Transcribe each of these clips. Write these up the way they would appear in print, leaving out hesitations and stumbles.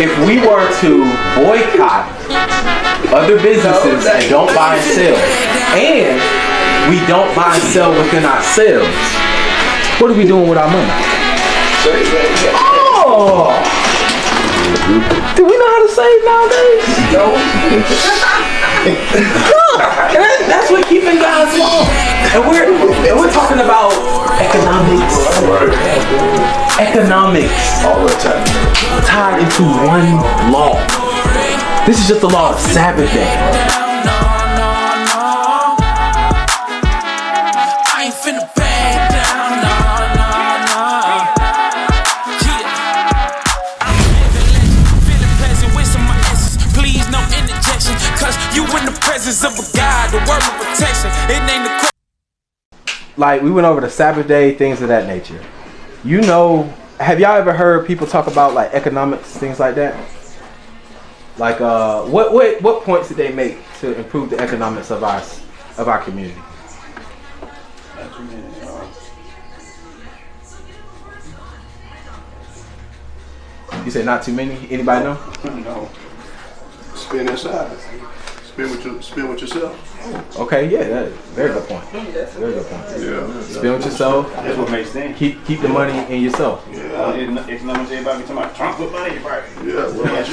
if we were to boycott other businesses and don't buy and sell, and we don't buy and sell within ourselves, what are we doing with our money? Oh! Do we know how to save nowadays? No. That's what keeping God's law. And we're talking about economics. Economics. All the time. Tied into one law. This is just the law of Sabbath day. Of a God, the word of protection. It ain't the like we went over the Sabbath day, things of that nature. You know, have y'all ever heard people talk about like economics, things like that? Like what points did they make to improve the economics of our community? You said not too many? Anybody know? No. Spend inside. Spend with yourself. Okay, yeah, that's very good point. Very good point. Yeah. Spend with yourself. That's what makes sense. Keep the money in yourself. Yeah. It's not everybody talking about Trump put money in your pocket. Yeah. What about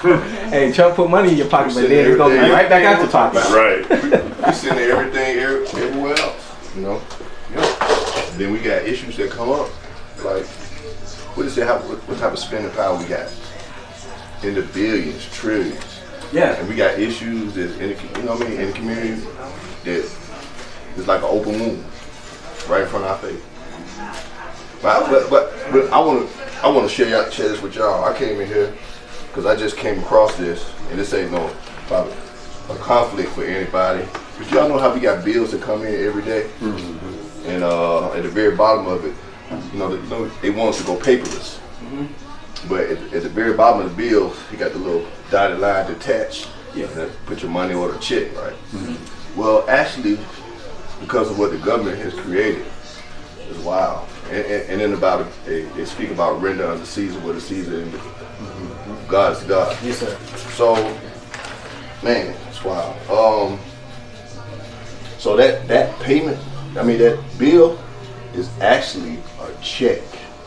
you? Hey, Trump put money in your pocket, but then it's gonna be right back out your pocket. Right. We send everything everywhere else. You know. Yeah. Then we got issues that come up. Like, what type of spending power we got? In the billions, trillions. Yeah. And we got issues that in the community that is like an open wound right in front of our face. But I want to share this with y'all. I came in here because I just came across this, and this ain't no probably a conflict for anybody. But y'all know how we got bills that come in every day, and at the very bottom of it, they want us to go paperless. But at the very bottom of the bill, you got the little dotted line detached. Yeah. And put your money on a check, right? Well, actually, because of what the government has created, it's wild. And then they speak about render unto Caesar what is Caesar, and God is God. Yes, sir. So, man, it's wild. So that payment, that bill is actually a check.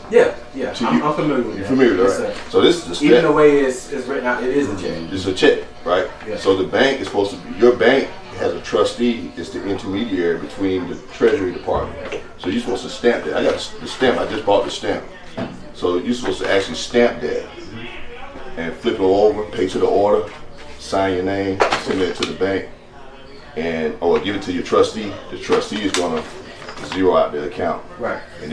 Yeah. I'm familiar with that. You're familiar, yes, right? Sir. So this is the step. Even the way it's written out, it is a check. It's a check, right? Yeah. So the bank is supposed to be, your bank has a trustee, it's the intermediary between the Treasury Department. So you're supposed to stamp that. I got the stamp, I just bought the stamp. So you're supposed to actually stamp that and flip it over, pay to the order, sign your name, send it to the bank, or give it to your trustee. The trustee is gonna zero out the account. Right. And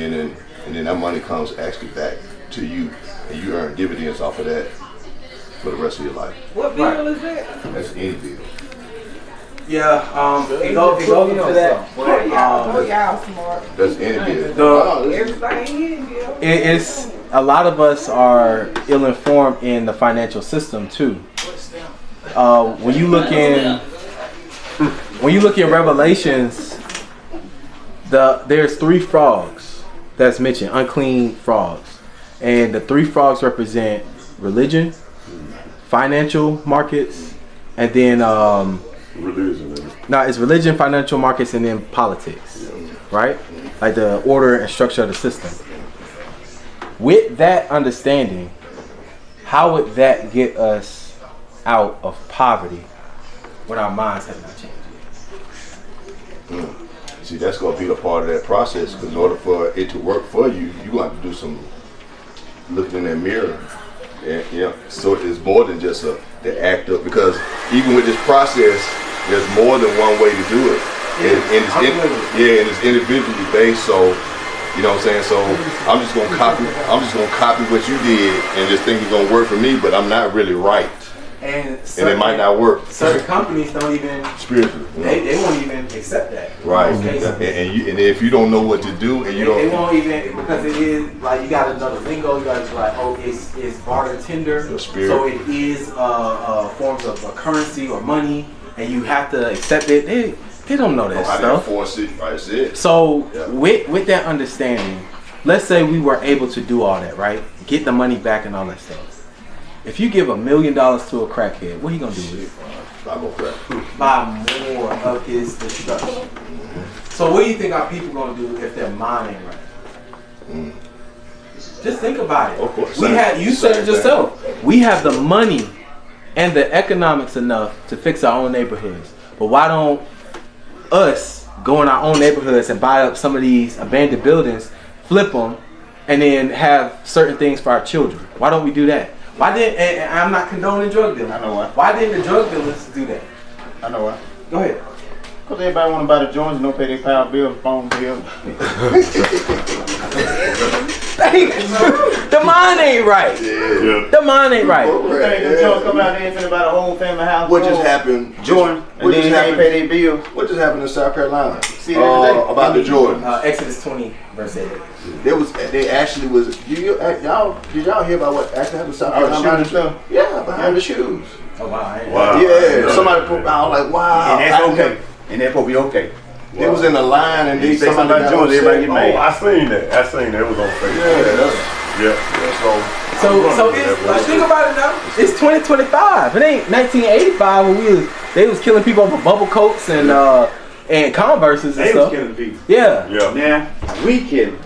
then that money comes actually back to you, and you earn dividends off of that for the rest of your life. What bill is that? That's any bill. Yeah, it goes into that. Y'all smart. That's any bill. Everything in bill. It's a lot of us are ill-informed in the financial system too. When you look in Revelations, there's 3 frogs that's mentioned, unclean frogs, and the 3 frogs represent religion, financial markets, and then it's religion, financial markets, and then politics, right? Like the order and structure of the system. With that understanding, how would that get us out of poverty when our minds have not changed? See, that's going to be a part of that process, because in order for it to work for you, you're going to have to do some looking in that mirror. And, so it's more than just the act of, because even with this process, there's more than one way to do it. And it's individually based, so, you know what I'm saying? So I'm just going to copy what you did and just think it's going to work for me, but I'm not really right. And it might not work. Certain companies don't even spiritually. They won't even accept that. Right. And if you don't know what to do, and they won't even, because it is like you got to know the lingo. You got to like, it's barter tender, so it is forms of a currency or money, and you have to accept it. They don't know that stuff. Force it, right? That's it. So with that understanding, let's say we were able to do all that, right? Get the money back and all that stuff. If you give $1 million to a crackhead, what are you gonna do with it? I'm gonna crack. Buy more of his destruction. So what do you think our people gonna do if their mind ain't right? Just think about it. Of course. You said it yourself. We have the money and the economics enough to fix our own neighborhoods. But why don't us go in our own neighborhoods and buy up some of these abandoned buildings, flip them, and then have certain things for our children? Why don't we do that? Why didn't, and I'm not condoning drug dealing. I know why. Why didn't the drug dealers do that? I know why. Go ahead. Because everybody want to buy the joints and don't pay their power bill, phone bill. The mind ain't right. Yeah. The mind ain't right. You think the joints come out there and finna buy the whole family house? What just happened? Jordan, and What then just they ain't happened? pay their bill. What just happened in South Carolina? See that today? About the Jordan. Exodus 20 verse 8. They actually was. Did y'all hear about what actually happened in South Oh, the Carolina? shoes and stuff? Yeah, behind the shoes. Oh wow. Wow. Yeah, somebody put. I was like, wow. And that's okay. And that's gonna be okay. They was in the line and You they say something about got Jordan, upset. everybody get Oh, mad. I seen that. It was on Facebook. Yeah, Yeah. So it's, think about it now. It's 2025. It ain't 1985 when they was killing people over bubble coats and Converses and They was stuff. killing people. Yeah. Yeah. Now, we killing.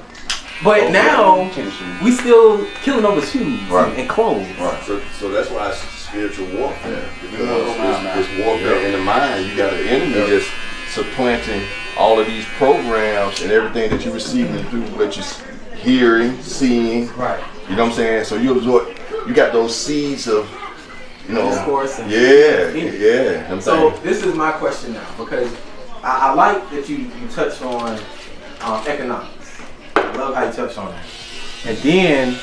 But now Killing shoes. we still killing over shoes Right. and clothes. Right. So that's why it's spiritual warfare. Because Yeah. it's warfare in the mind. You got an enemy that's supplanting all of these programs and everything that you're receiving through what you're hearing, seeing. Right. You know what I'm saying? So you absorb. You got those seeds of, Discourse and- Yeah. I'm So saying. this is my question now, because I like that you touched on economics. I love how you touched on that. And then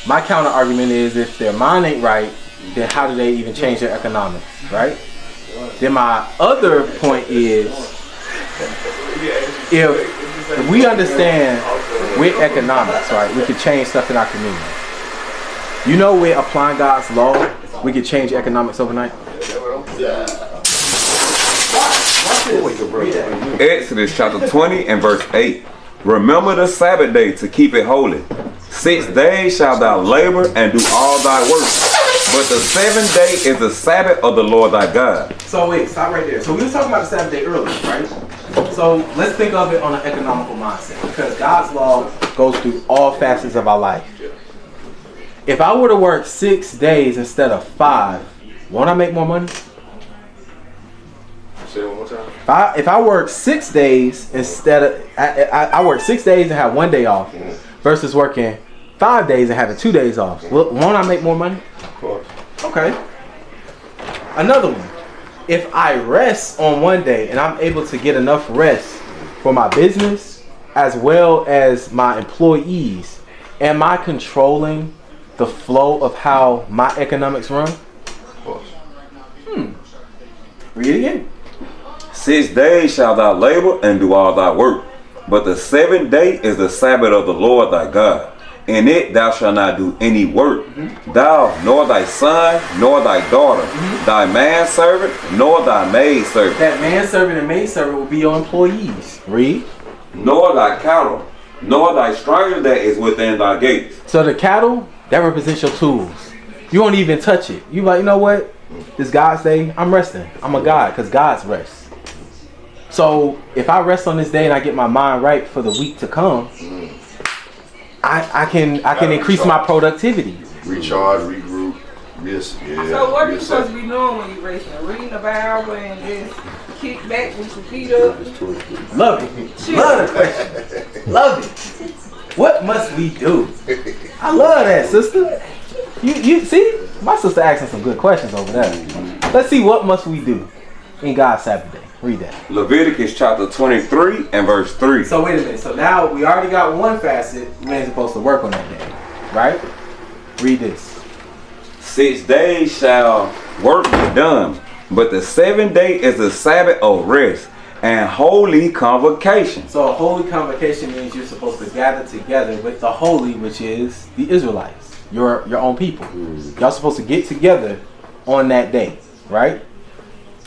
my counter argument is, if their mind ain't right, then how do they even change their economics, right? Then my other point is, if we understand with economics, right, we can change stuff in our community. You know, we're applying God's law, we can change economics overnight. Exodus chapter 20 and verse 8. Remember the Sabbath day to keep it holy. 6 days shalt thou labor and do all thy work. But the 7th day is the Sabbath of the Lord thy God. So wait, stop right there. So we were talking about the Sabbath day earlier, right? So let's think of it on an economical mindset, because God's law goes through all facets of our life. If I were to work 6 days instead of 5, won't I make more money? Say it one more time. If I work 6 days instead of I work 6 days and have 1 day off, versus working 5 days and having 2 days off, won't I make more money? Of course. Okay. Another one. If I rest on 1 day and I'm able to get enough rest for my business as well as my employees, am I controlling the flow of how my economics run? Of course. Read it again. 6 days shalt thou labor and do all thy work. But the 7th day is the Sabbath of the Lord thy God. In it thou shalt not do any work, thou, nor thy son, nor thy daughter, thy manservant, nor thy maidservant, That manservant and maidservant will be your employees. Read. nor thy cattle, nor thy stranger that is within thy gates. So the cattle, that represents your tools. You won't even touch it. You like, you know what? This God's day, I'm resting. I'm a God, because God's rest. So if I rest on this day and I get my mind right for the week to come, I can increase my productivity. Recharge, regroup, So what are you supposed to be doing when you're racing? Reading the Bible and just kick back with your feet up? Love it. Love the question. Love it. What must we do? I love that, sister. You see, my sister asking some good questions over there. Let's see, what must we do in God's Sabbath day? Read that. Leviticus chapter 23 and verse 3. So wait a minute. So now we already got one facet. We ain't supposed to work on that day, right? Read this. 6 days shall work be done, but the 7th day is the Sabbath of rest and holy convocation. So a holy convocation means you're supposed to gather together with the holy, which is the Israelites, your own people. Y'all supposed to get together on that day, right?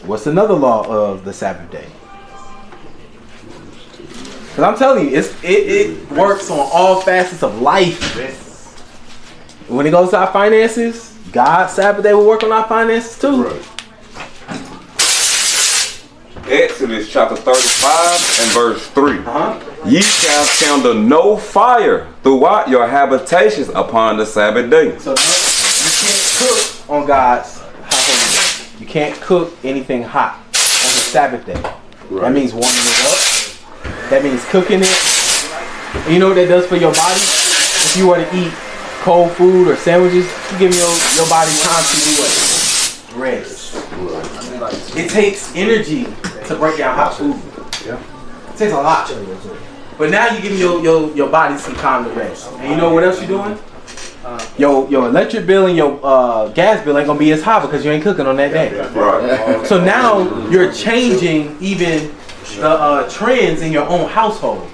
What's another law of the Sabbath day? Because I'm telling you, it works on all facets of life. When it goes to our finances, God's Sabbath day will work on our finances too. Right. Exodus chapter 35 and verse 3. Uh-huh. Ye shall kindle no fire throughout your habitations upon the Sabbath day. So you can't cook on God's high holy day. You can't cook anything hot on the Sabbath day. Right. That means warming it up. That means cooking it. And you know what that does for your body? If you were to eat cold food or sandwiches, you give your body time to do what? Rest. It takes energy to break down hot food. Yeah. It takes a lot. But now you give your body some time to rest. And you know what else you're doing? Your electric bill and your gas bill ain't gonna be as high because you ain't cooking on that day. Right. So now you're changing even the trends in your own household.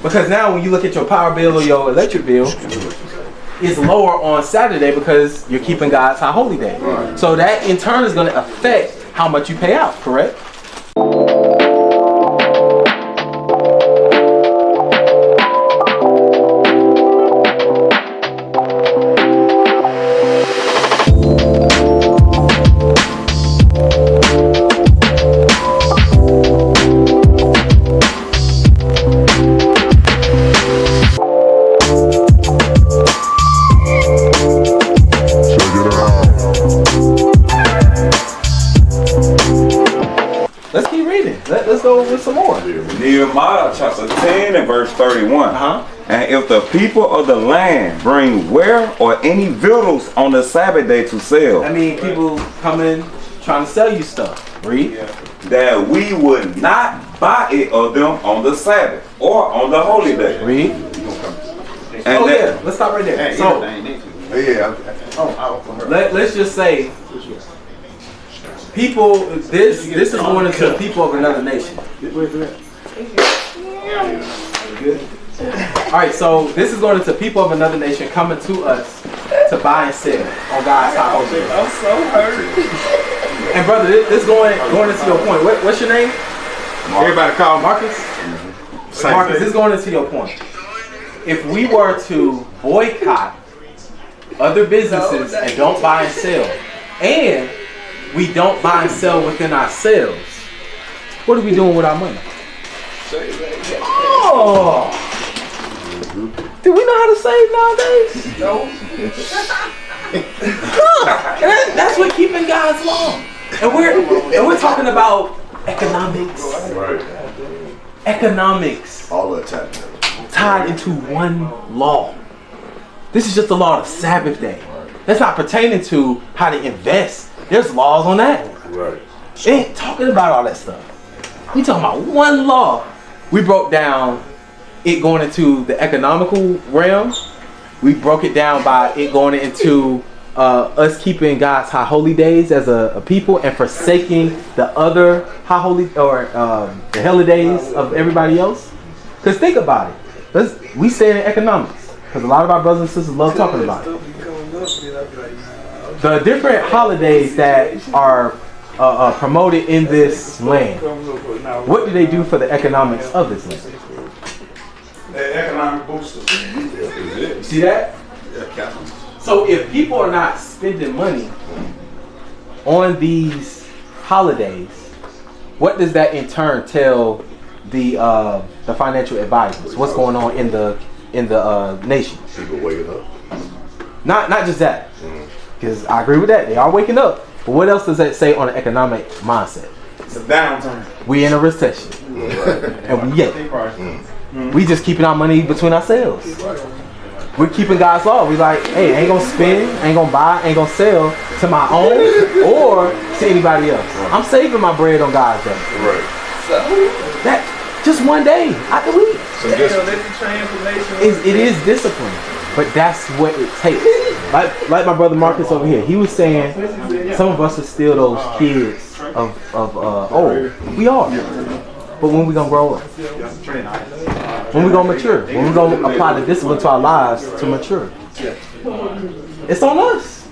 Because now when you look at your power bill or your electric bill, it's lower on Saturday because you're keeping God's high holy day. So that in turn is going to affect how much you pay out, correct? Let's keep reading. Let's go with some more. Nehemiah chapter 10 and verse 31. Uh-huh. And if the people of the land bring ware or any victuals on the Sabbath day to sell, I mean, people coming trying to sell you stuff. Read. that we would not buy it of them on the Sabbath or on the holy day. Read. And Oh that, yeah, let's stop right there. So let's just say people. This is going into the people of another nation. Good. All right, so this is going into people of another nation coming to us to buy and sell on God's high holy day. I'm so hurt. And brother, this going into your point. What's your name? Everybody call Marcus. Marcus, this is going into your point. If we were to boycott other businesses and don't buy and sell, and we don't buy and sell within ourselves, what are we doing with our money? Oh, do we know how to save nowadays? No. That's what keeping God's law. And we're talking about economics. Right. Economics All the time. tied into one law. This is just the law of Sabbath day. That's not pertaining to how to invest. There's laws on that. Right. They ain't talking about all that stuff. We talking about one law. We broke down it going into the economical realm. We broke it down by it going into us keeping God's high holy days as a people and forsaking the other high holy or the holidays of everybody else. Because think about it. We stay in economics because a lot of our brothers and sisters love talking about it. The different holidays that are promoted in this land, what do they do for the economics of this land? economic booster. You see that? So if people are not spending money on these holidays, what does that in turn tell the financial advisors? What's going on in the nation? People waking up. Not just that, because I agree with that. They are waking up. But what else does that say on an economic mindset? It's a downturn. We in a recession, and we just keeping our money between ourselves. We're keeping God's law. We like, hey, I ain't gonna spend, I ain't gonna buy, I ain't gonna sell to my own or to anybody else. I'm saving my bread on God's day. Right. That just one day out the week. It is discipline, but that's what it takes. Like my brother Marcus over here, he was saying some of us are still those kids of old. We are. But when we gonna grow up? When we gonna mature? When we gonna apply the discipline to our lives to mature? It's on us.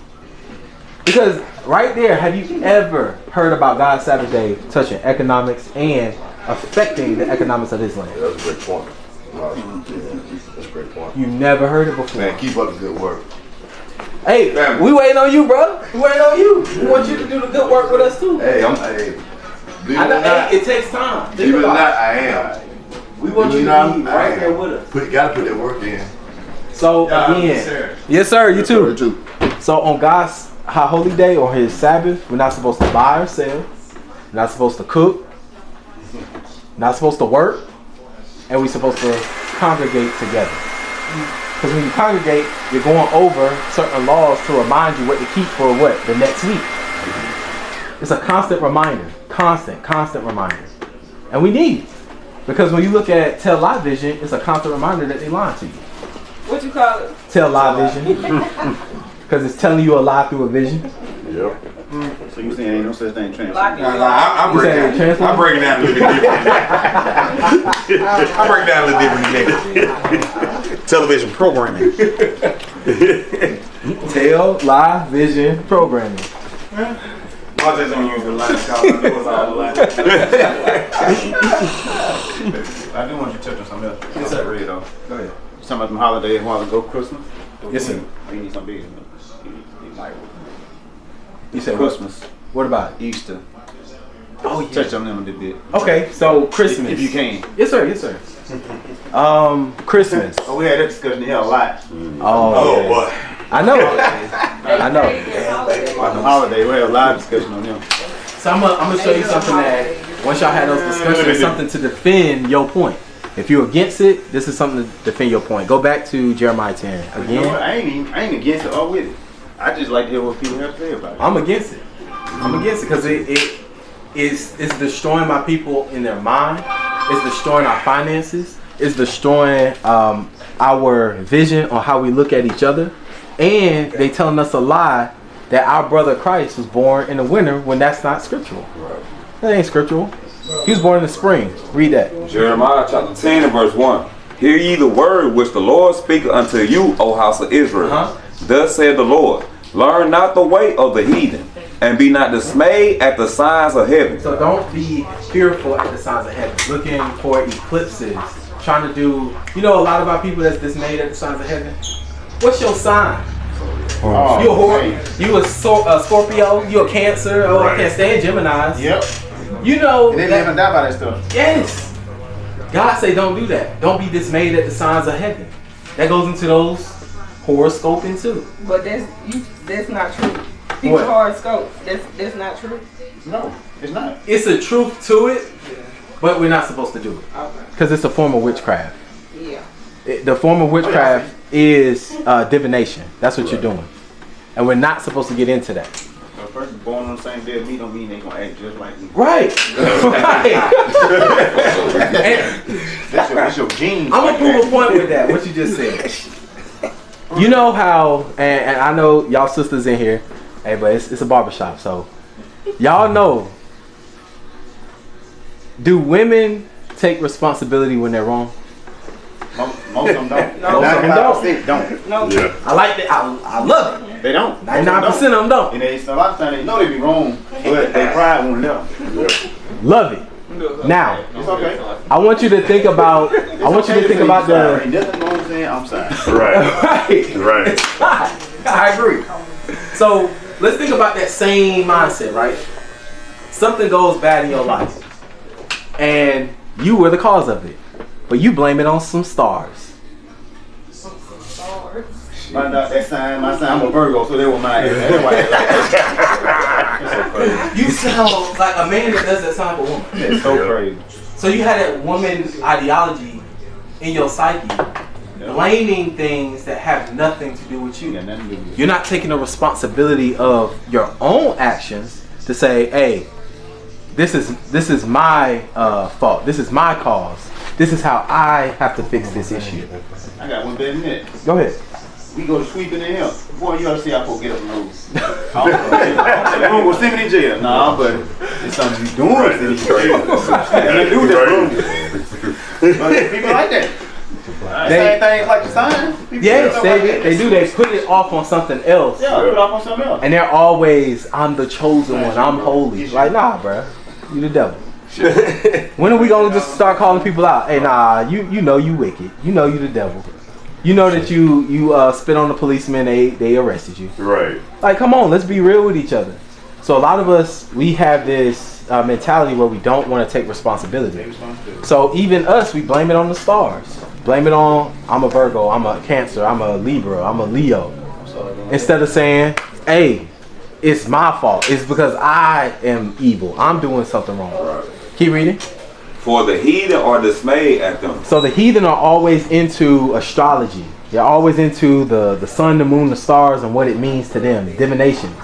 Because right there, have you ever heard about God's Sabbath day touching economics and affecting the economics of this land? That's a great point. That's a great point. You never heard it before. Man, keep up the good work. Hey, we waiting on you, bro. We waiting on you. We want you to do the good work with us too. Hey, I know, hey, it takes time. Believe it or not, I am. We want you to be right there with us. Gotta put that work in. So again, yes sir, you too. So on God's high holy day or his Sabbath, we're not supposed to buy or sell. We're not supposed to cook. Not supposed to work. And we're supposed to congregate together. Because when you congregate, you're going over certain laws to remind you what to keep for what? The next week. It's a constant reminder. Constant reminder. And we need it. Because when you look at tell lie vision, it's a constant reminder that they lying to you. What you call it? Tell lie vision. Because it's telling you a lie through a vision. Yep. So you saying ain't no such thing translation? I'm breaking down a little bit different. I'm breaking down a little different. Television programming. Tell lie vision programming. I just don't use the last call. I know it's all the last. I do want you to touch on something else. Yes, sir. Read though. Go ahead. You talking about them holidays a while ago, Christmas? Yes, sir. You need some big. You said Christmas. What about it? Easter. Oh, yeah. Touch on them a little bit. Okay, so Christmas. If you can. Yes, sir. Yes, sir. Christmas. Oh, we had that discussion here a lot. Oh, boy. I know. I know. About the holiday, we had a lot of discussion on them. So I'm gonna show you something that once y'all had those discussions, something to defend your point. If you're against it, this is something to defend your point. Go back to Jeremiah 10 again. You know what? I ain't against it or with it. I just like to hear what people have to say about it. I'm against it. I'm against it because it's destroying my people in their mind. It's destroying our finances. It's destroying our vision on how we look at each other. And they telling us a lie that our brother Christ was born in the winter when that's not scriptural. That ain't scriptural. He was born in the spring. Read that. Jeremiah chapter 10 and verse 1. Hear ye the word which the Lord speaketh unto you, O house of Israel. Thus saith the Lord, learn not the way of the heathen, and be not dismayed at the signs of heaven. So don't be fearful at the signs of heaven, looking for eclipses, trying to do, you know, a lot of our people that's dismayed at the signs of heaven. What's your sign? Oh, You a whore? You a Scorpio? You a Cancer? Oh, I can't stand Geminis. Yep. You know. And they live and die by that stuff. Yes. God say don't do that. Don't be dismayed at the signs of heaven. That goes into those horoscoping too. But that's not true. People What? horoscope. That's not true. No, it's not. It's a truth to it, but we're not supposed to do it because it's a form of witchcraft. Yeah. The form of witchcraft is divination. That's what you're doing, and we're not supposed to get into that. A person born on the same day as me don't mean they gonna act just like me. Right. Right. That's your genes. I'm gonna prove a point with that. What you just said. You know how, and I know y'all sisters in here. Hey, but it's a barbershop, so y'all know. Do women take responsibility when they're wrong? Most of them don't. No. Most of them don't. Don't. No. Yeah. I like that. I love it. They don't. 99% of them don't. And they, a lot of times they know they be wrong, but they pride won't let them. Love it. Now, It's okay. I want you to think about. I want you to think about the. Ain't nothing wrong with saying I'm sorry. Right. Right. Right. It's fine. I agree. So let's think about that same mindset, right? Something goes bad in your life, and you were the cause of it, but you blame it on some stars. My sign, I'm a Virgo, so they were mine. That's why You sound like a man that does that sound like a woman. it's so crazy. So you had that woman ideology in your psyche, blaming things that have nothing to do with you. Yeah, nothing to do with it. You're not taking the responsibility of your own actions to say, hey, this is my fault. This is my cause. This is how I have to fix this issue. I got one better than that. Go ahead. We go to sweeping in here. Boy, you ought to see how folks get up and move. You don't go send me in jail. Nah, but it's something you doing. And they do that. But people like that. Same things like the sign. People Yes, do stuff like that. they do. They put it off on something else. Yeah, put it off on something else. And they're always, I'm the chosen one. I'm holy. Like, nah, bruh. You the devil. When are we going to just start calling people out? Hey, nah, you know you wicked. You know you the devil. You know that you spit on the policeman, they arrested you. Right. Like, come on, let's be real with each other. So a lot of us, we have this mentality where we don't want to take responsibility. So even us, we blame it on the stars. Blame it on, I'm a Virgo, I'm a Cancer, I'm a Libra, I'm a Leo. Instead of saying, hey, it's my fault. It's because I am evil. I'm doing something wrong. Right. Keep reading. For the heathen are dismayed at them. So the heathen are always into astrology. They're always into the sun, the moon, the stars, and what it means to them. Divinations.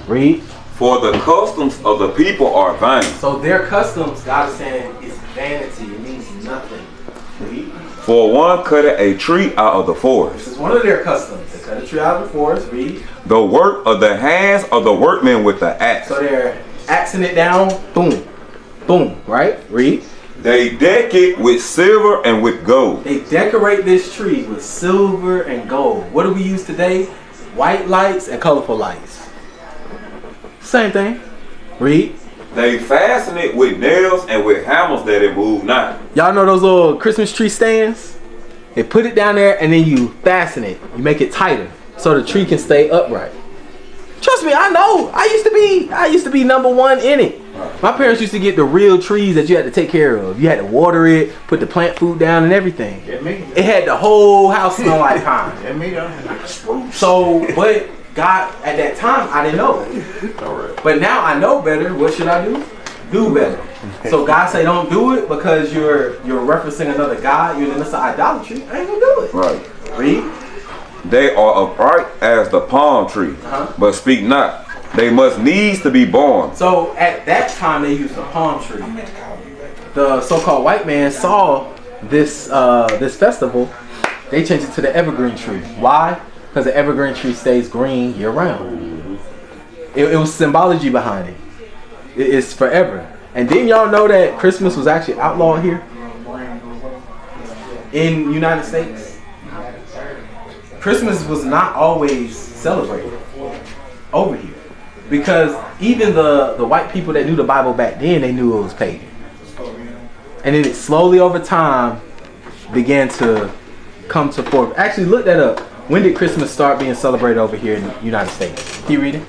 Read. For the customs of the people are vain. So their customs, God is saying, is vanity. It means nothing. Read. For one cutteth a tree out of the forest. This is one of their customs. They cut a tree out of the forest. Read. The work of the hands of the workmen with the axe. So they're axing it down. Boom. Boom. Right? Read. They deck it with silver and with gold. They decorate this tree with silver and gold. What do we use today? White lights and colorful lights. Same thing. Read. They fasten it with nails and with hammers that it move not. Y'all know those little Christmas tree stands? They put it down there and then you fasten it. You make it tighter so the tree can stay upright. Trust me, I know. I used to be number one in it. My parents used to get the real trees that you had to take care of. You had to water it, put the plant food down and everything. It had the whole house smell like pine. So, but God, at that time, I didn't know. But now I know better. What should I do? Do better. So God say don't do it because you're referencing another God. You're in the midst of idolatry. I ain't gonna do it. Right. Read. They are upright as the palm tree, but speak not. They must needs to be born. So at that time they used the palm tree. The so-called white man saw this this festival. They changed it to the evergreen tree. Why? Because the evergreen tree stays green year round. It was symbology behind it. It's forever. And didn't y'all know that Christmas was actually outlawed here in the United States? Christmas was not always celebrated over here. Because even the white people that knew the Bible back then, they knew it was pagan. And then it slowly over time began to come to forth. Actually, look that up. When did Christmas start being celebrated over here in the United States? Can you read it?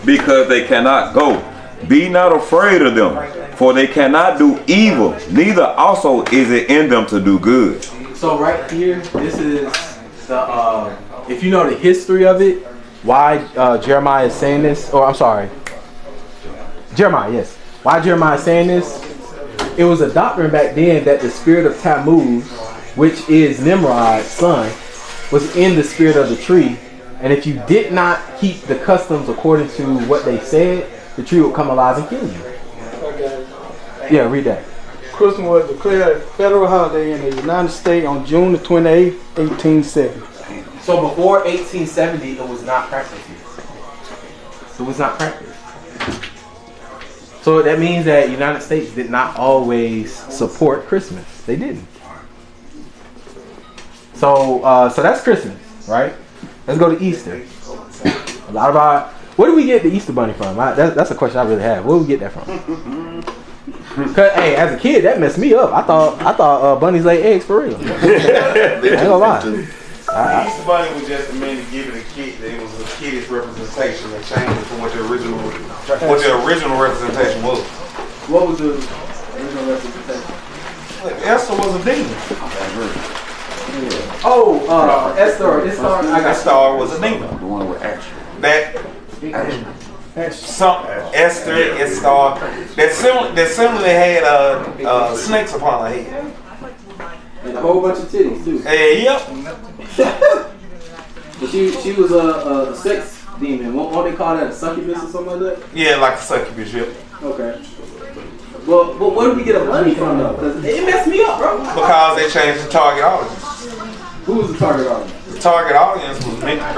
Because they cannot go. Be not afraid of them, for they cannot do evil, neither also is it in them to do good. So right here, this is the, if you know the history of it, why Jeremiah is saying this, or I'm sorry, Jeremiah, yes. Why Jeremiah is saying this? It was a doctrine back then that the spirit of Tammuz, which is Nimrod's son, was in the spirit of the tree. And if you did not keep the customs according to what they said, the tree would come alive and kill you. Yeah, read that. Christmas was declared a federal holiday in the United States on June the 28th, 1870. So before 1870, it was not practiced here. It was not practiced. So that means that the United States did not always support Christmas. They didn't. So so that's Christmas, right? Let's go to Easter. A lot of our, where do we get the Easter bunny from? That's a question I really have. Where do we get that from? Cause hey, as a kid, that messed me up. I thought bunnies lay eggs for real. I ain't gonna lie. The Easter bunny was just a man to give it a kid. It was a kid's representation. They changed it from what the original representation was. What was the original representation? Esther was a demon. Oh, Esther. Esther was a demon. The one with action. Esther, that similarly had snakes upon her head. And a whole bunch of titties too. Yep. But she was a sex demon. Won't they call that a succubus or something like that? Yeah, like a succubus. Yep. Okay. Well, where do we get a bunny from though? Because it messed me up, bro. Because they changed the target audience. Who was the target audience? The target audience was meant to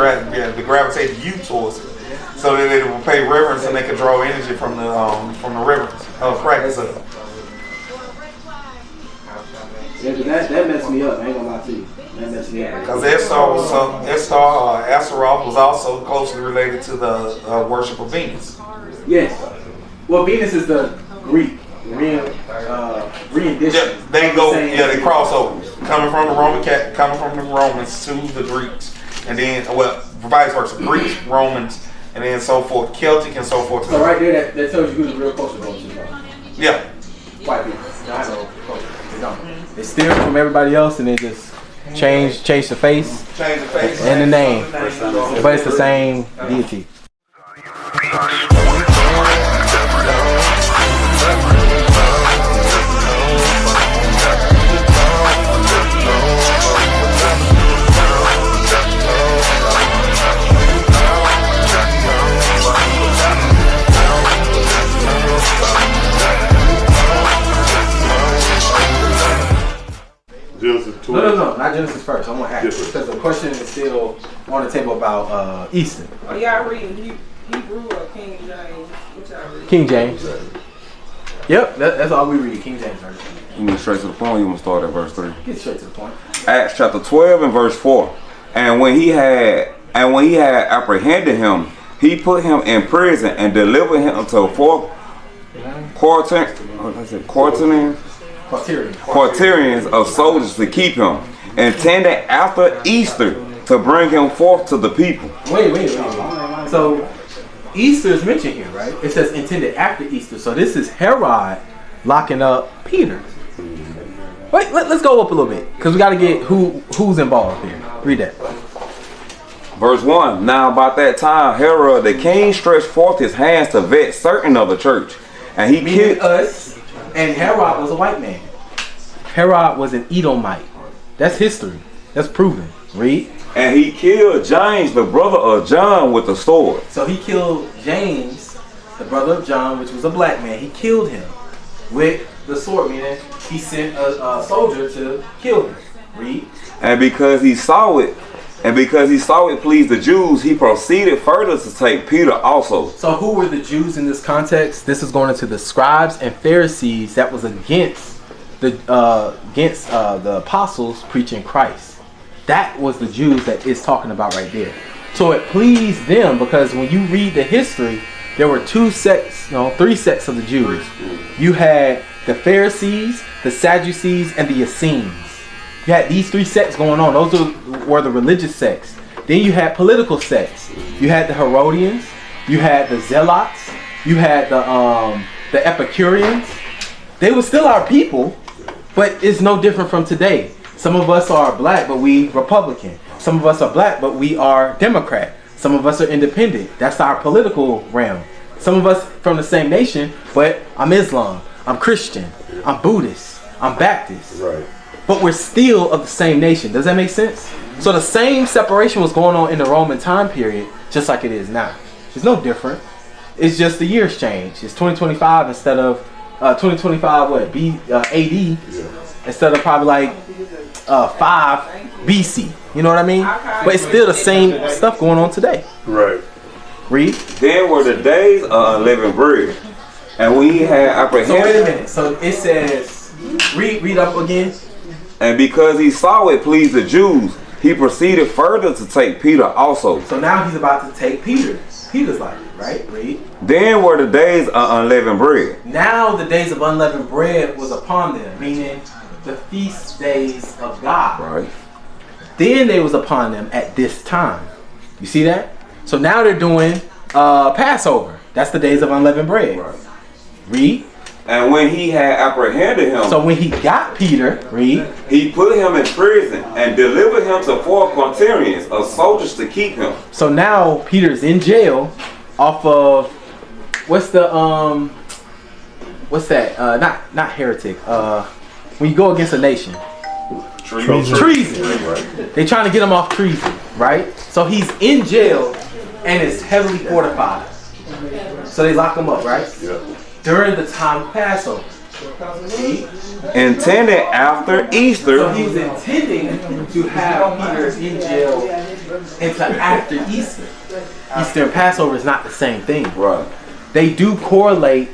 gravitate youth towards it, so that they would pay reverence and they could draw energy from the reverence of practice of it. Yeah, that messed me up. I ain't gonna lie to you. That messed me up. Because Astaroth was also closely related to the worship of Venus. Yes. Well, Venus is the Greek rendition. Yeah, they cross over. coming from the Romans to the Greeks, and then vice versa, Greeks, Romans, and then so forth, Celtic and so forth. So right there, that tells you who the real culture goes to. Yeah. White people. Not no culture. They don't. They steal from everybody else and they just change the face. Change the face. And the name. But it's the same deity. Genesis 2. No, not Genesis first. I'm gonna ask because the question is still on the table about Easter. Are y'all reading Hebrew or King James? What y'all reading? King James. Yep, that's all we read. King James version. You want straight to the point? Or you want to start at verse 3? Get straight to the point. Acts chapter 12 and verse 4. And when he had apprehended him, he put him in prison and delivered him to 4 quaternions of soldiers to keep him, intended after Easter to bring him forth to the people. Wait. So Easter is mentioned here, right? It says intended after Easter. So this is Herod locking up Peter. Wait, let's go up a little bit because we got to get who's involved here. Read that. Verse 1. Now about that time Herod the king stretched forth his hands to vex certain of the church, and he killed us. And Herod was a white man. Herod was an Edomite. That's history. That's proven. Read. And he killed James, the brother of John, with a sword. So he killed James, the brother of John, which was a black man. He killed him with the sword, meaning he sent a soldier to kill him. Read. And because he saw it pleased the Jews, he proceeded further to take Peter also. So who were the Jews in this context? This is going into the scribes and Pharisees that was against the apostles preaching Christ. That was the Jews that it's talking about right there. So it pleased them because when you read the history, there were 3 sects of the Jews. You had the Pharisees, the Sadducees, and the Essenes. You had these 3 sects going on. Those were the religious sects. Then you had political sects. You had the Herodians. You had the Zealots. You had the Epicureans. They were still our people, but it's no different from today. Some of us are black, but we Republican. Some of us are black, but we are Democrat. Some of us are independent. That's our political realm. Some of us from the same nation, but I'm Islam. I'm Christian. I'm Buddhist. I'm Baptist. Right. But we're still of the same nation. Does that make sense? So the same separation was going on in the Roman time period, just like it is now. It's no different. It's just the years change. It's 2025 instead of 2025 AD instead of probably like 5 BC. You know what I mean? But it's still the same stuff going on today. Right. Read. Then were the days of unleavened bread, and when he had apprehended. So wait a minute. So it says, read up again. And because he saw it pleased the Jews, he proceeded further to take Peter also. So now he's about to take Peter's life, right? Read. Then were the days of unleavened bread. Now the days of unleavened bread was upon them, meaning the feast days of God. Right. Then they was upon them at this time. You see that? So now they're doing Passover. That's the days of unleavened bread. Right. Read. And when he had apprehended him, so when he got Peter, read, he put him in prison and delivered him to 4 quaternions of soldiers to keep him. So now Peter's in jail off of what's that? Not heretic. When you go against a nation. Treason. Right. They trying to get him off treason, right? So he's in jail and it's heavily fortified. So they lock him up, right? Yeah. During the time of Passover. Intended after Easter. So he was intending to have Peter in jail until after Easter. Easter and Passover is not the same thing. Right. They do correlate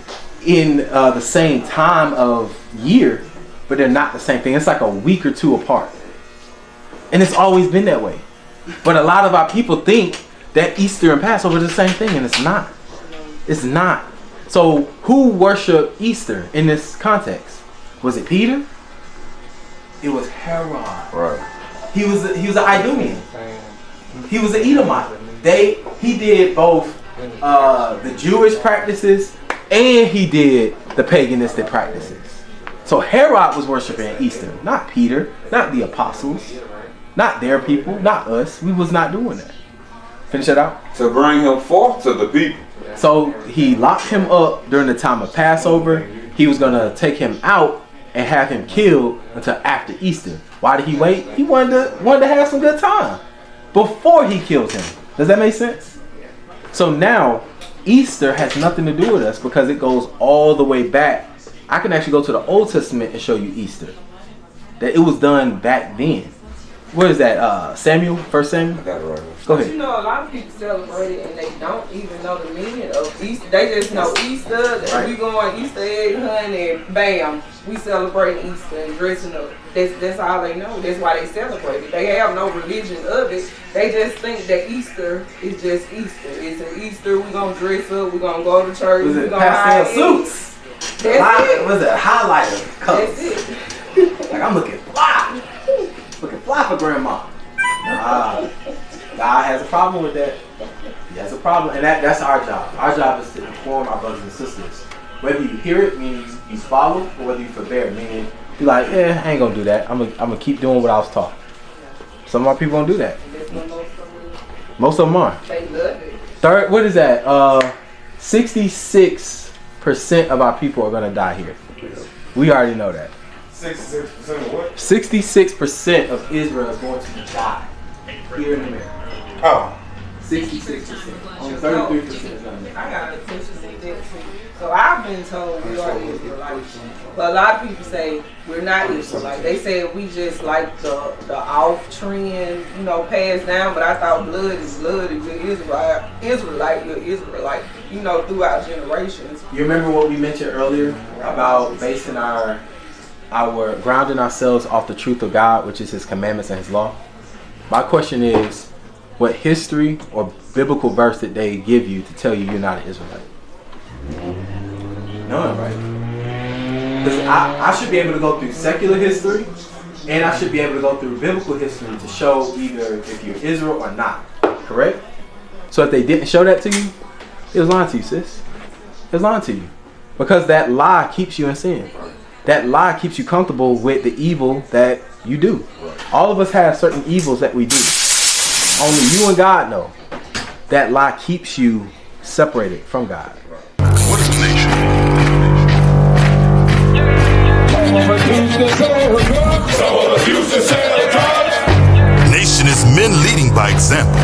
in the same time of year, but they're not the same thing. It's like a week or 2 apart. And it's always been that way. But a lot of our people think that Easter and Passover are the same thing, and it's not. It's not. So who worshiped Easter in this context? Was it Peter? It was Herod. Right. He was an Idumean. He was an Edomite. He did both the Jewish practices and he did the paganistic practices. So Herod was worshiping Easter, not Peter, not the apostles, not their people, not us. We was not doing that. Finish that out. To bring him forth to the people. So he locked him up during the time of Passover. He was going to take him out and have him killed until after Easter. Why did he wait? He wanted to have some good time before he killed him. Does that make sense? So now Easter has nothing to do with us because it goes all the way back. I can actually go to the Old Testament and show you Easter. That it was done back then. What is that? Samuel? 1 Samuel? I got it right here. Go You ahead. know, a lot of people celebrate it and they don't even know the meaning of Easter. They just know Easter, that Right. we going Easter egg hunting and bam, we celebrate Easter and dressing up. That's all they know. That's why they celebrate it. They have no religion of it. They just think that Easter is just Easter. It's an Easter, we gonna dress up, we gonna go to church, Was we it gonna pastel hide suits? That's it. Was it highlighter colors? That's it. Like I'm looking fly. Looking fly for grandma. Nah. God has a problem with that. He has a problem. And that's our job. Our job is to inform our brothers and sisters. Whether you hear it, meaning you follow, or whether you forbear, meaning you're like, I ain't gonna do that. I'm gonna keep doing what I was taught. Some of our people don't do that. That's what Most of them are. they love it. Third, what is that? 66% of our people are gonna die here. We already know that. 66% of what? 66% of Israel is going to die here in America. Oh. 66%. Only 33% is going to I die. got a question with that too. So I've been told we are Israelites, but a lot of people say we're not Israelites. They say we just like the off trend, passed down. But I thought blood is blood. If you're Israelite, you're Israelite. Throughout generations. You remember what we mentioned earlier about basing our grounding ourselves off the truth of God, which is His commandments and His law? My question is, what history or biblical verse did they give you to tell you you're not an Israelite? None, right? Because I should be able to go through secular history and I should be able to go through biblical history to show either if you're Israel or not. Correct? So if they didn't show that to you, it was lying to you, sis. It was lying to you. Because that lie keeps you in sin. That lie keeps you comfortable with the evil that you do. All of us have certain evils that we do. Only you and God know. That lie keeps you separated from God. What is a nation? Nation is men leading by example.